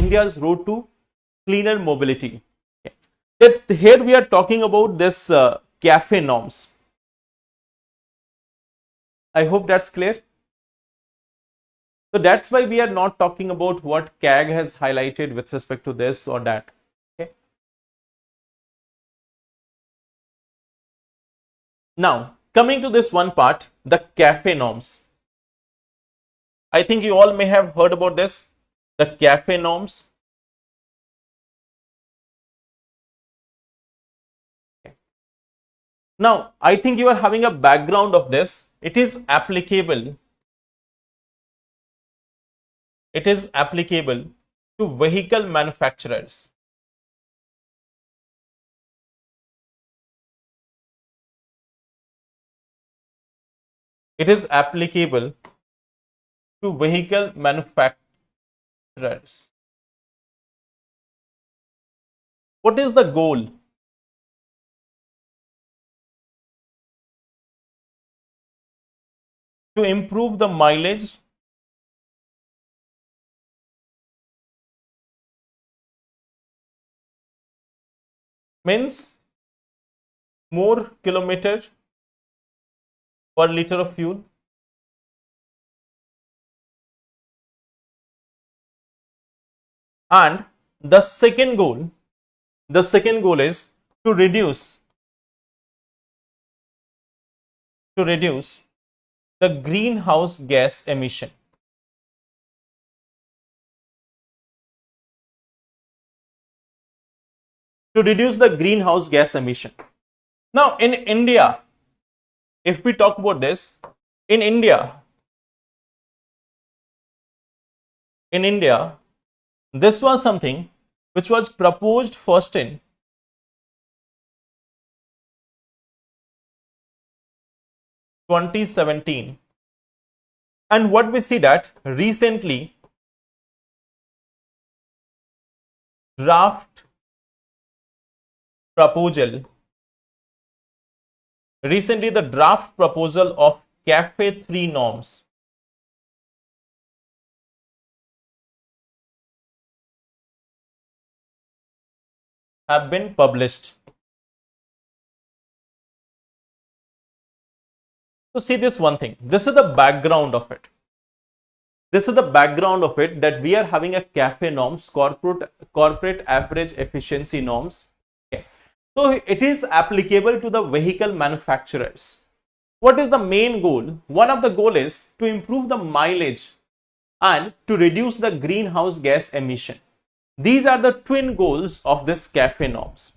India's road to cleaner mobility. Here we are talking about this CAFE norms. I hope that's clear. So that's why we are not talking about what CAG has highlighted with respect to this or that. Okay. Now, coming to this one part, the CAFE norms. I think you all may have heard about this, the CAFE norms. Now, I think you are having a background of this. It is applicable to vehicle manufacturers. It is applicable to vehicle manufacturers. What is the goal? To improve the mileage means more kilometer per liter of fuel. And the second goal is to reduce the greenhouse gas emission. To reduce the greenhouse gas emission. Now, in India, if we talk about this, in India, this was something which was proposed first in 2017, and what we see that recently draft proposal of CAFE 3 norms have been published. So see this one thing, this is the background of it. That we are having a CAFE norms, corporate average efficiency norms. Okay. So it is applicable to the vehicle manufacturers. What is the main goal? One of the goal is to improve the mileage and to reduce the greenhouse gas emission. These are the twin goals of this CAFE norms.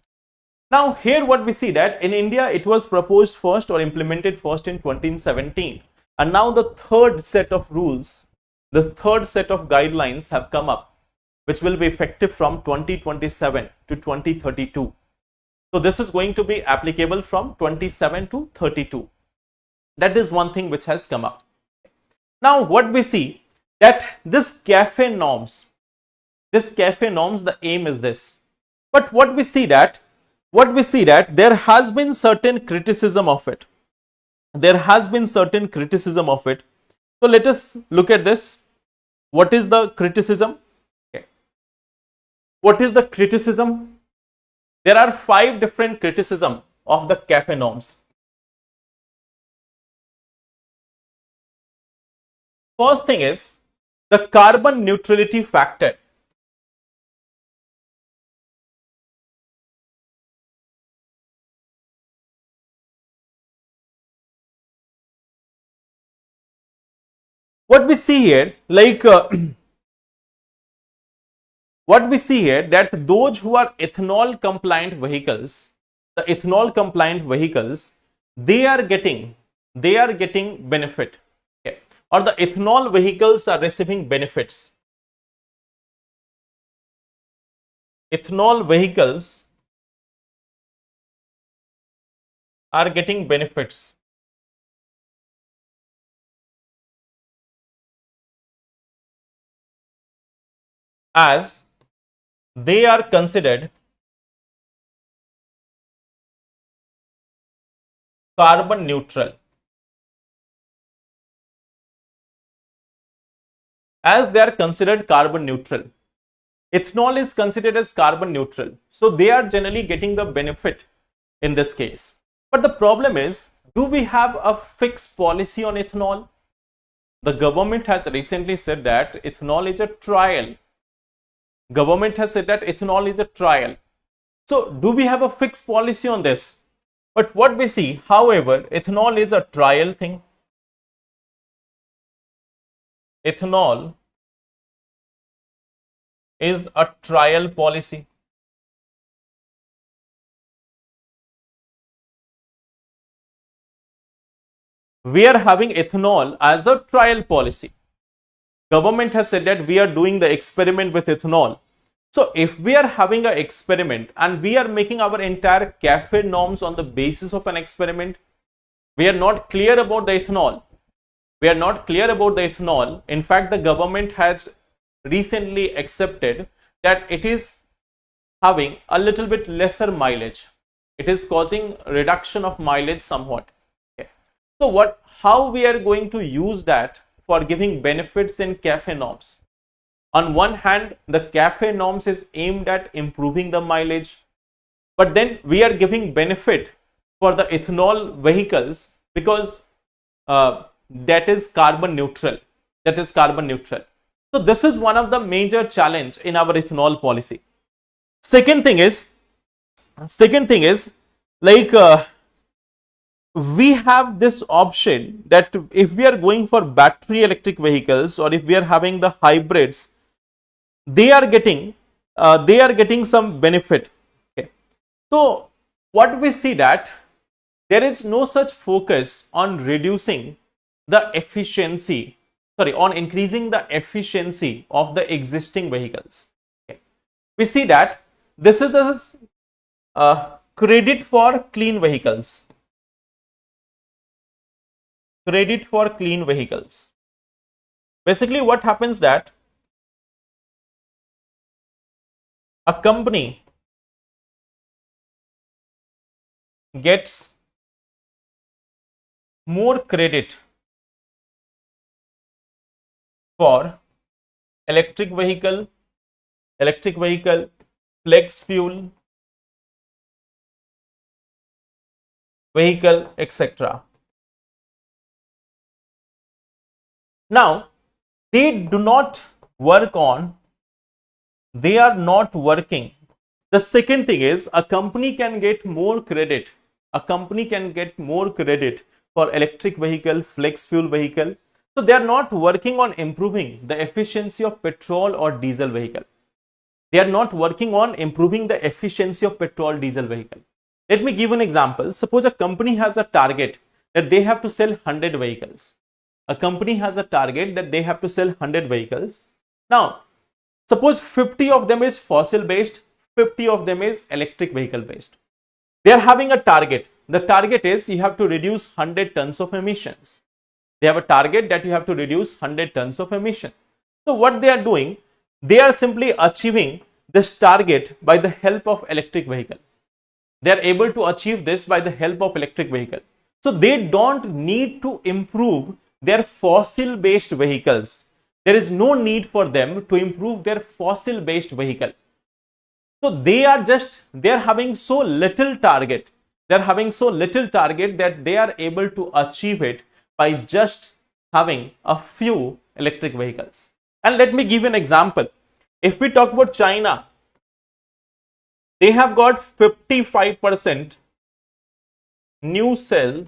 Now here what we see that in India it was proposed first or implemented first in 2017, and now the third set of rules, the third set of guidelines have come up, which will be effective from 2027 to 2032. So this is going to be applicable from 27 to 32. That is one thing which has come up. Now what we see that this CAFE norms, the aim is this. But what we see that there has been certain criticism of it. So let us look at this. What is the criticism? Okay. What is the criticism? There are 5 different criticisms of the CAFE norms. First thing is the carbon neutrality factor. What we see here, that those who are ethanol compliant vehicles, they are getting benefit. Okay. Or the ethanol vehicles are receiving benefits. Ethanol vehicles are getting benefits. As they are considered carbon neutral. ethanol is considered as carbon neutral. So they are generally getting the benefit in this case. But the problem is, do we have a fixed policy on ethanol? The government has recently said that ethanol is a trial. Government has said that ethanol is a trial. So do we have a fixed policy on this? But what we see, however, ethanol is a trial thing. Ethanol is a trial policy. We are having ethanol as a trial policy. Government has said that we are doing the experiment with ethanol. So if we are having an experiment and we are making our entire CAFE norms on the basis of an experiment, we are not clear about the ethanol. We are not clear about the ethanol. In fact, the government has recently accepted that it is having a little bit lesser mileage. It is causing reduction of mileage somewhat. Okay. So how we are going to use that for giving benefits in CAFE norms? On one hand, the CAFE norms is aimed at improving the mileage, but then we are giving benefit for the ethanol vehicles because that is carbon neutral. That is carbon neutral. So this is one of the major challenge in our ethanol policy. Second thing is like we have this option that if we are going for battery electric vehicles or if we are having the hybrids, they are getting some benefit. Okay. So what we see that there is no such focus on reducing the efficiency, on increasing the efficiency of the existing vehicles. Okay. We see that this is the credit for clean vehicles. Credit for clean vehicles. Basically what happens that a company gets more credit for electric vehicle, flex fuel vehicle, etc. Now, they are not working. The second thing is a company can get more credit. A company can get more credit for electric vehicle, flex fuel vehicle. So they are not working on improving the efficiency of petrol or diesel vehicle. They are not working on improving the efficiency of petrol diesel vehicle. Let me give an example. Suppose a company has a target that they have to sell 100 vehicles. A company has a target that they have to sell 100 vehicles. Now, suppose 50 of them is fossil based, 50 of them is electric vehicle based. They are having a target. The target is you have to reduce 100 tons of emissions. They have a target that you have to reduce 100 tons of emission. So what they are doing, they are simply achieving this target by the help of electric vehicle. They are able to achieve this by the help of electric vehicle. So they don't need to improve their fossil based vehicles. There is no need for them to improve their fossil based vehicle. So they are having so little target. They are having so little target that they are able to achieve it by just having a few electric vehicles. And let me give you an example. If we talk about China, they have got 55% new cell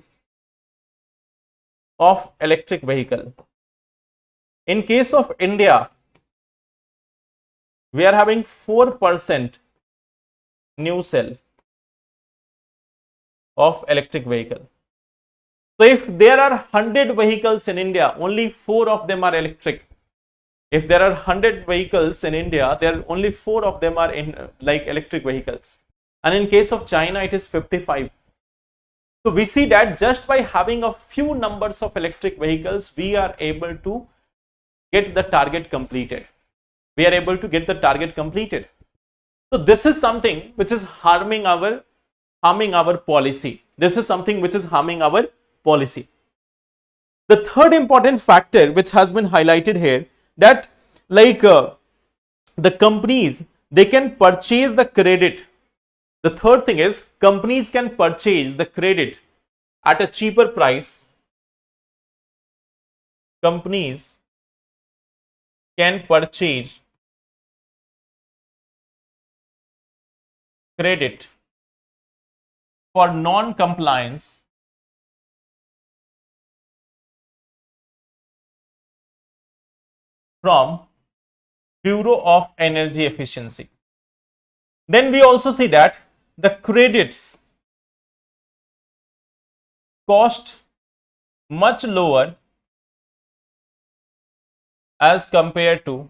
of electric vehicle. In case of India, we are having 4% new cell of electric vehicle. So if there are 100 vehicles in India, only 4 of them are electric. If there are 100 vehicles in India, there are only 4 of them are like electric vehicles. And in case of China, it is 55. So we see that just by having a few numbers of electric vehicles, we are able to get the target completed. We are able to get the target completed. So this is something which is harming our policy. This is something which is harming our policy. The third important factor which has been highlighted here, that like the companies, they can purchase the credit. The third thing is companies can purchase the credit at a cheaper price. Companies can purchase credit for non-compliance from Bureau of Energy Efficiency. Then we also see that the credits cost much lower as compared to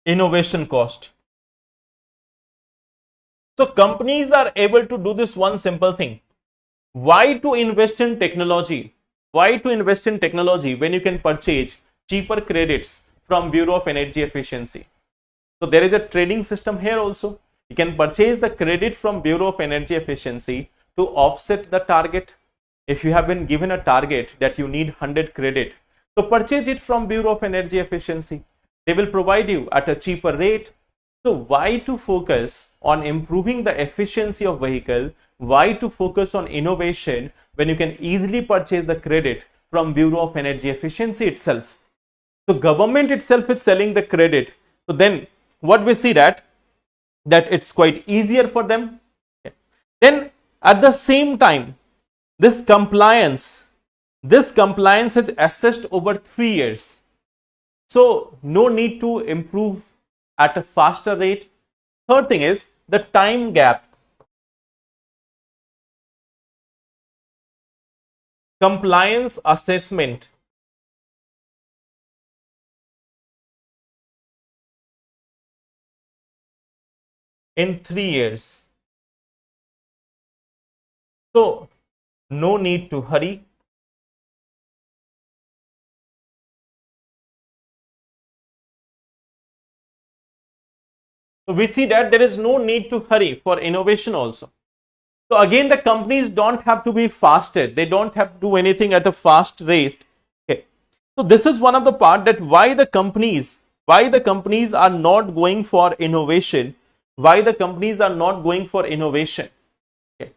innovation cost. So companies are able to do this one simple thing. Why to invest in technology? Why to invest in technology when you can purchase cheaper credits from Bureau of Energy Efficiency? So there is a trading system here also. You can purchase the credit from Bureau of Energy Efficiency to offset the target. If you have been given a target that you need 100 credit, so purchase it from Bureau of Energy Efficiency. They will provide you at a cheaper rate. So why to focus on improving the efficiency of vehicle? Why to focus on innovation when you can easily purchase the credit from Bureau of Energy Efficiency itself? So government itself is selling the credit. So then what we see that it's quite easier for them. Then at the same time, this compliance is assessed over 3 years. So no need to improve at a faster rate. Third thing is the time gap. Compliance assessment in 3 years. So no need to hurry. So we see that there is no need to hurry for innovation also. So again, the companies don't have to be faster. They don't have to do anything at a fast rate. Okay. So this is one of the part that why the companies are not going for innovation. Why the companies are not going for innovation. Okay.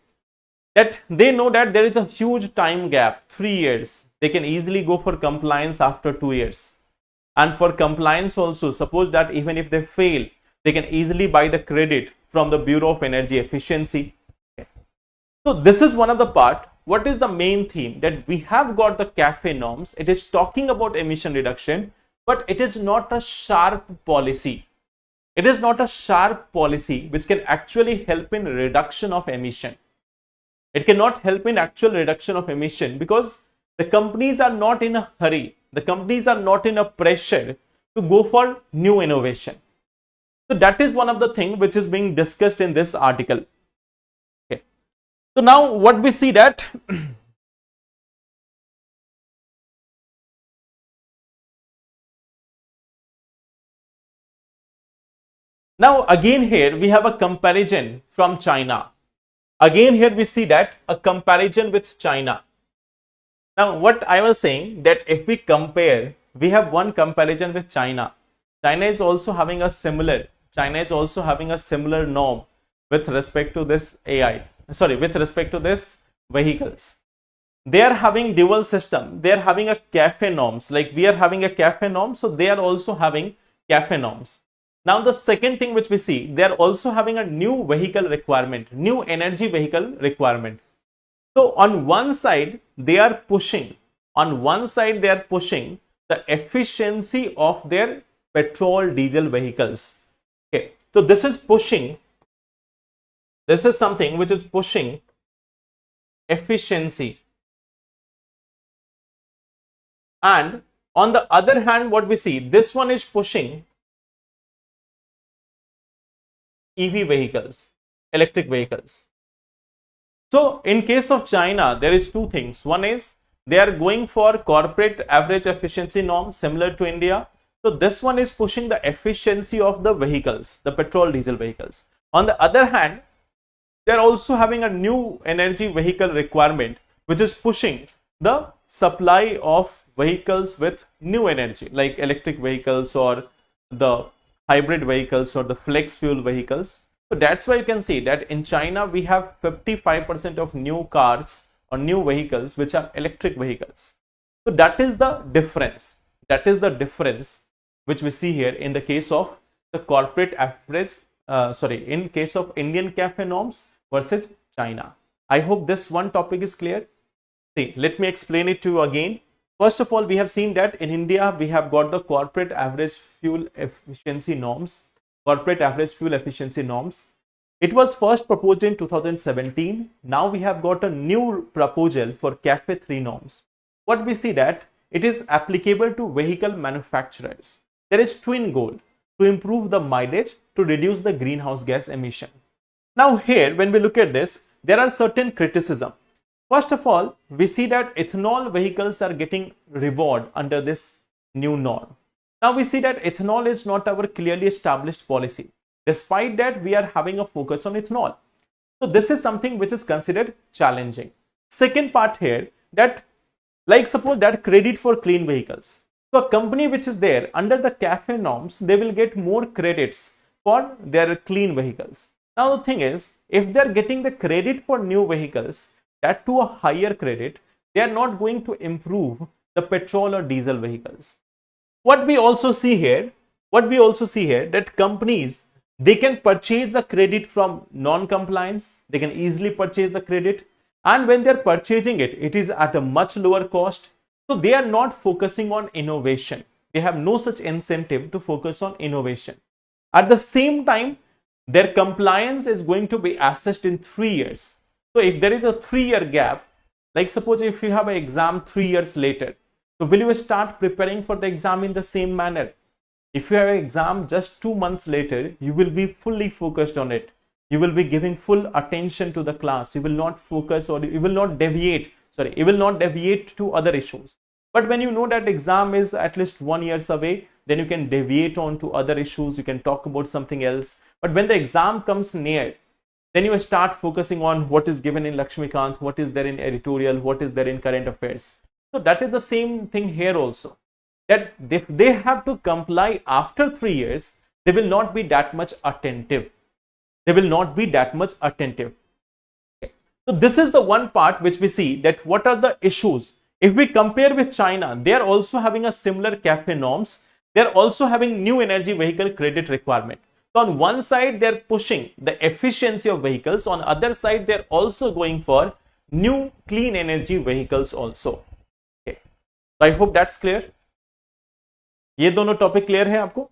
That they know that there is a huge time gap, 3 years. They can easily go for compliance after 2 years. And for compliance also, suppose that even if they fail, they can easily buy the credit from the Bureau of Energy Efficiency. Okay. So this is one of the part. What is the main theme? That we have got the CAFE norms. It is talking about emission reduction, but it is not a sharp policy. It is not a sharp policy which can actually help in reduction of emission. It cannot help in actual reduction of emission because the companies are not in a hurry. The companies are not in a pressure to go for new innovation. So that is one of the things which is being discussed in this article. Okay. So now what we see that now again here we have a comparison from China. Again here we see that a comparison with China. Now what I was saying that if we compare, we have one comparison with China. China is also having a similar norm with respect to this with respect to this vehicles. They are having dual system. They are having a CAFE norms. Like we are having a CAFE norm, so they are also having CAFE norms. Now the second thing which we see, they are also having a new vehicle requirement, new energy vehicle requirement. So on one side they are pushing the efficiency of their petrol diesel vehicles. Okay, so this is something which is pushing efficiency, and on the other hand what we see, this one is pushing EV vehicles, electric vehicles. So in case of China, there is two things. One is they are going for corporate average efficiency norm similar to India. So this one is pushing the efficiency of the vehicles, the petrol diesel vehicles. On the other hand, they are also having a new energy vehicle requirement which is pushing the supply of vehicles with new energy like electric vehicles or the hybrid vehicles or the flex fuel vehicles. So that's why you can see that in China we have 55% of new cars or new vehicles which are electric vehicles. So that is the difference. That is the difference which we see here in the case of the corporate average, in case of Indian CAFE norms versus China. I hope this one topic is clear. See, let me explain it to you again. First of all, we have seen that in India, we have got the corporate average fuel efficiency norms. Corporate average fuel efficiency norms. It was first proposed in 2017. Now we have got a new proposal for CAFE 3 norms. What we see that it is applicable to vehicle manufacturers. There is twin goal to improve the mileage to reduce the greenhouse gas emission. Now here, when we look at this, there are certain criticism. First of all, we see that ethanol vehicles are getting reward under this new norm. Now we see that ethanol is not our clearly established policy. Despite that, we are having a focus on ethanol. So this is something which is considered challenging. Second part here, that like suppose that credit for clean vehicles. So a company which is there under the CAFE norms, they will get more credits for their clean vehicles. Now the thing is, if they are getting the credit for new vehicles, that to a higher credit, they are not going to improve the petrol or diesel vehicles. What we also see here that companies, they can purchase the credit from non-compliance. They can easily purchase the credit, and when they are purchasing it, it is at a much lower cost. So they are not focusing on innovation. They have no such incentive to focus on innovation. At the same time, their compliance is going to be assessed in 3 years. So if there is a 3-year gap, like suppose if you have an exam 3 years later, so will you start preparing for the exam in the same manner? If you have an exam just 2 months later, you will be fully focused on it. You will be giving full attention to the class. You will not focus, or you will not deviate. You will not deviate to other issues. But when you know that exam is at least 1 year away, then you can deviate on to other issues. You can talk about something else. But when the exam comes near, then you start focusing on what is given in Lakshmikant, what is there in editorial, what is there in current affairs. So that is the same thing here also. That if they have to comply after 3 years, they will not be that much attentive. They will not be that much attentive. Okay. So this is the one part which we see, that what are the issues. If we compare with China, they are also having a similar CAFE norms. They are also having new energy vehicle credit requirement. So on one side, they are pushing the efficiency of vehicles. On the other side, they are also going for new clean energy vehicles also. Okay. So I hope that's clear. ये दोनों topic clear है आपको?